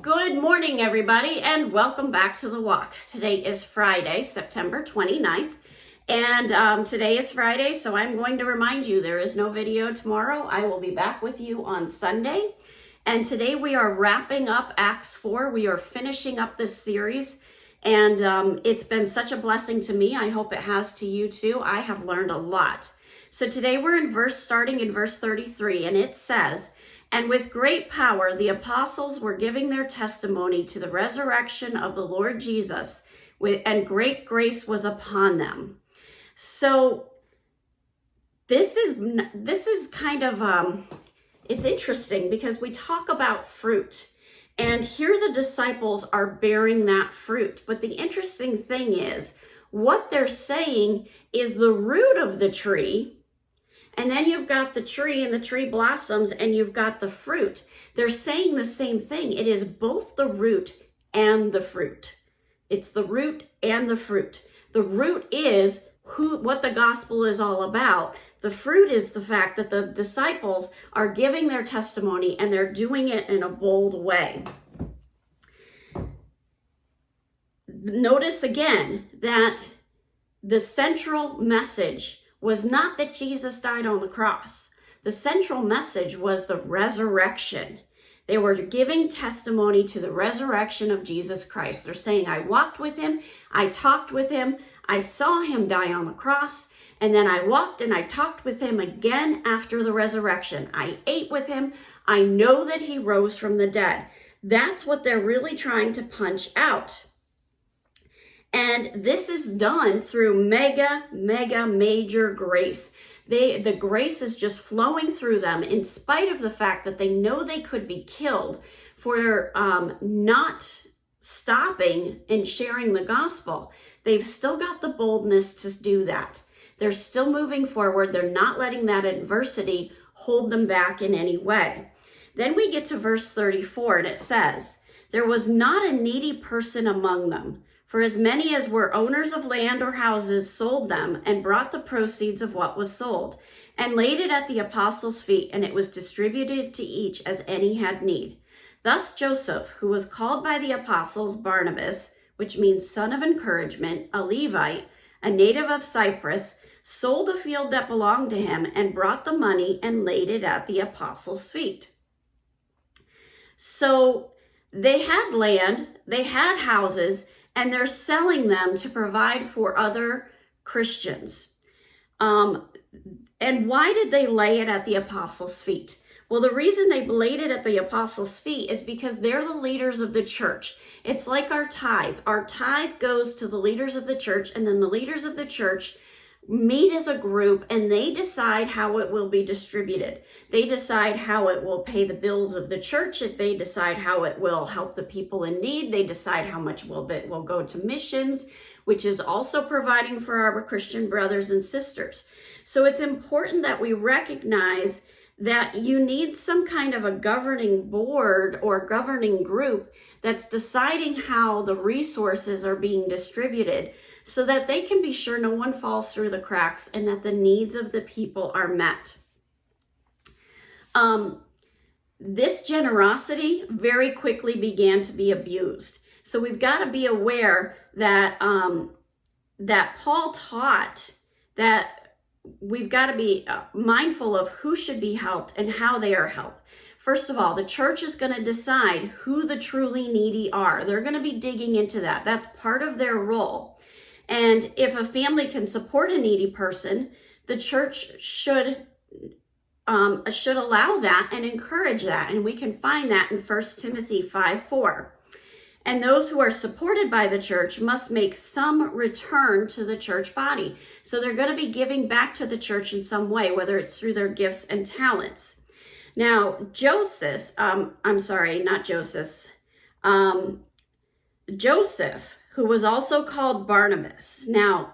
Good morning, everybody, and welcome back to The Walk. Today is Friday, September 29th, and today is Friday, so I'm going to remind you there is no video tomorrow. I will be back with you on Sunday, and today we are wrapping up Acts 4. We are finishing up this series, and it's been such a blessing to me. I hope it has to you too. I have learned a lot. So today we're starting in verse 33, and it says, "And with great power the apostles were giving their testimony to the resurrection of the Lord Jesus, and great grace was upon them." So this is kind of it's interesting because we talk about fruit, and here the disciples are bearing that fruit. But the interesting thing is what they're saying is the root of the tree. And then you've got the tree and the tree blossoms and you've got the fruit. They're saying the same thing. It is both the root and the fruit. It's the root and the fruit. The root is what the gospel is all about. The fruit is the fact that the disciples are giving their testimony and they're doing it in a bold way. Notice again that the central message was not that Jesus died on the cross. The central message was the resurrection. They were giving testimony to the resurrection of Jesus Christ. They're saying, I walked with him, I talked with him, I saw him die on the cross, and then I walked and I talked with him again after the resurrection. I ate with him. I know that he rose from the dead. That's what they're really trying to punch out. And this is done through major grace. The grace is just flowing through them in spite of the fact that they know they could be killed for not stopping and sharing the gospel. They've still got the boldness to do that. They're still moving forward. They're not letting that adversity hold them back in any way. Then we get to verse 34, and it says, "There was not a needy person among them. For as many as were owners of land or houses sold them and brought the proceeds of what was sold and laid it at the apostles' feet, and it was distributed to each as any had need. Thus Joseph, who was called by the apostles Barnabas, which means son of encouragement, a Levite, a native of Cyprus, sold a field that belonged to him and brought the money and laid it at the apostles' feet." So they had land, they had houses, and they're selling them to provide for other Christians. And why did they lay it at the apostles' feet? Well, the reason they laid it at the apostles' feet is because they're the leaders of the church. It's like our tithe. Our tithe goes to the leaders of the church, and then the leaders of the church meet as a group and they decide how it will be distributed. They decide how it will pay the bills of the church. They decide how it will help the people in need. They decide how much it will go to missions, which is also providing for our Christian brothers and sisters. So it's important that we recognize that you need some kind of a governing board or governing group that's deciding how the resources are being distributed, so that they can be sure no one falls through the cracks and that the needs of the people are met. This generosity very quickly began to be abused. So we've got to be aware that, that Paul taught that we've got to be mindful of who should be helped and how they are helped. First of all, the church is going to decide who the truly needy are. They're going to be digging into that. That's part of their role. And if a family can support a needy person, the church should allow that and encourage that. And we can find that in 1 Timothy 5:4. "And those who are supported by the church must make some return to the church body." So they're going to be giving back to the church in some way, whether it's through their gifts and talents. Now, Joseph, who was also called Barnabas. Now,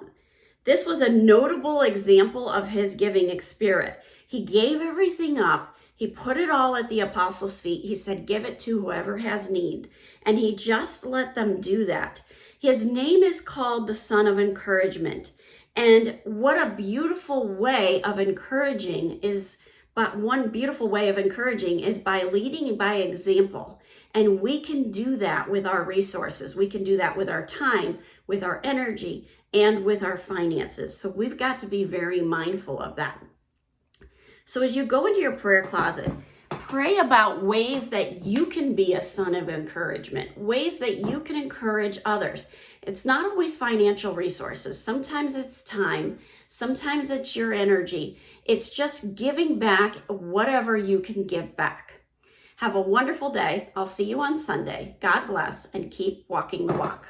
this was a notable example of his giving spirit. He gave everything up. He put it all at the apostles' feet. He said, give it to whoever has need. And he just let them do that. His name is called the Son of Encouragement. And what a beautiful way of encouraging is, but one beautiful way of encouraging is by leading by example. And we can do that with our resources. We can do that with our time, with our energy, and with our finances. So we've got to be very mindful of that. So as you go into your prayer closet, pray about ways that you can be a son of encouragement, ways that you can encourage others. It's not always financial resources. Sometimes it's time. Sometimes it's your energy. It's just giving back whatever you can give back. Have a wonderful day. I'll see you on Sunday. God bless, and keep walking the walk.